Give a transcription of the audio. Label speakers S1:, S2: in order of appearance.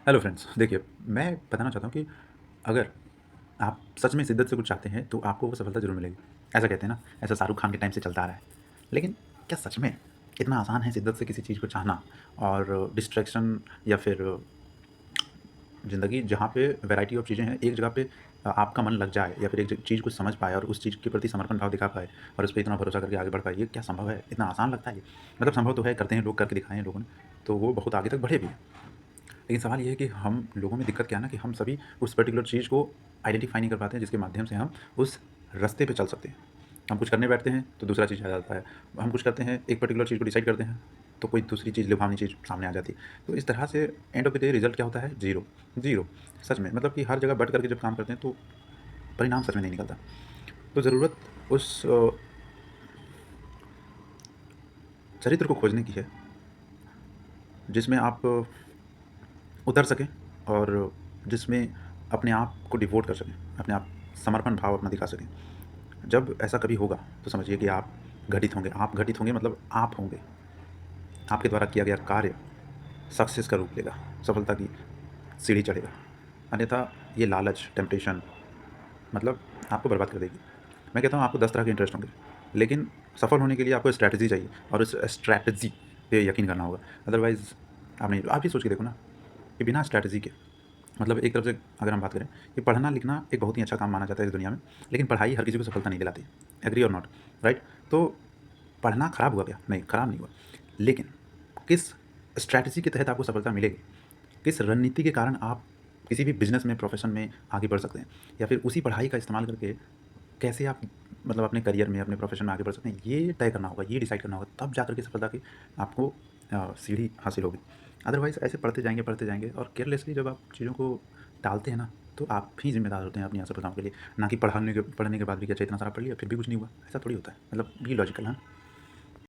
S1: Hello friends, देखिए मैं बताना चाहता हूँ कि अगर आप सच में शिद्दत से कुछ चाहते हैं तो आपको वो सफलता ज़रूर मिलेगी। ऐसा कहते हैं ना, ऐसा शाहरुख खान के टाइम से चलता आ रहा है। लेकिन क्या सच में इतना आसान है शिद्दत से किसी चीज़ को चाहना और डिस्ट्रैक्शन या फिर ज़िंदगी जहाँ पे वैरायटी ऑफ चीज़ें हैं, एक जगह पे आपका मन लग जाए या फिर एक ज चीज़ को समझ पाए और उस चीज़ के प्रति समर्पण भाव दिखा पाए और उस पे इतना भरोसा करके आगे बढ़ पाए, ये क्या संभव है? इतना आसान लगता है ये? मतलब संभव तो है, करते हैं लोग, करके दिखाए हैं लोगों ने, तो वो बहुत आगे तक बढ़े भी हैं। लेकिन सवाल ये है कि हम लोगों में दिक्कत क्या है ना कि हम सभी उस पर्टिकुलर चीज़ को आइडेंटिफ़ाई नहीं कर पाते हैं जिसके माध्यम से हम उस रास्ते पे चल सकते हैं। हम कुछ करने बैठते हैं तो दूसरा चीज़ आ जाता है। हम कुछ करते हैं, एक पर्टिकुलर चीज़ को डिसाइड करते हैं, तो कोई दूसरी चीज़, लुभावनी चीज़ सामने आ जाती है। तो इस तरह से end of the day result क्या होता है? Zero, zero. सच में मतलब कि हर जगह बँट करके जब काम करते हैं तो परिणाम सच में नहीं निकलता। तो ज़रूरत उस चरित्र को खोजने की है जिसमें आप उतर सकें और जिसमें अपने आप को डिवोट कर सकें, अपने आप समर्पण भाव अपना दिखा सकें। जब ऐसा कभी होगा तो समझिए कि आप घटित होंगे। आप घटित होंगे मतलब आप होंगे। आपके द्वारा किया गया कार्य सक्सेस का रूप लेगा, सफलता की सीढ़ी चढ़ेगा। अन्यथा ये लालच, टेम्पटेशन मतलब आपको बर्बाद कर देगी। मैं कहता हूँ आपको 10 तरह के इंटरेस्ट होंगे, लेकिन सफल होने के लिए आपको स्ट्रैटेजी चाहिए और उस स्ट्रैटेजी पे यकीन करना होगा। अदरवाइज़ आप ही सोच के देखो ना कि बिना स्ट्रैटेजी के मतलब एक तरफ से अगर हम बात करें कि पढ़ना-लिखना एक बहुत ही अच्छा काम माना जाता है इस दुनिया में, लेकिन पढ़ाई हर किसी को सफलता नहीं दिलाती। एग्री और नॉट? राइट? तो पढ़ना खराब हुआ क्या? नहीं, खराब नहीं हुआ। लेकिन किस स्ट्रैटेजी के तहत आपको सफलता मिलेगी? किस रणनीति के कारण आप किसी भी बिज़नेस में, प्रोफ़ेशन में आगे बढ़ सकते हैं? या फिर उसी पढ़ाई का इस्तेमाल करके कैसे आप मतलब अपने करियर में, अपने प्रोफ़ेशन में आगे बढ़ सकते हैं? ये तय करना होगा, ये डिसाइड करना होगा, तब जाकर के सफलता की आपको सीढ़ी हासिल होगी। अदरवाइज़ ऐसे पढ़ते जाएँगे और केयरलेसली जब आप चीज़ों को टालते हैं ना, तो आप ही ज़िम्मेदार होते हैं अपनी असफलताओं के लिए। ना कि पढ़ने के बाद भी कि अच्छा इतना सारा पढ़ लिया, फिर भी कुछ नहीं हुआ, ऐसा थोड़ी होता है। मतलब बी लॉजिकल, हाँ।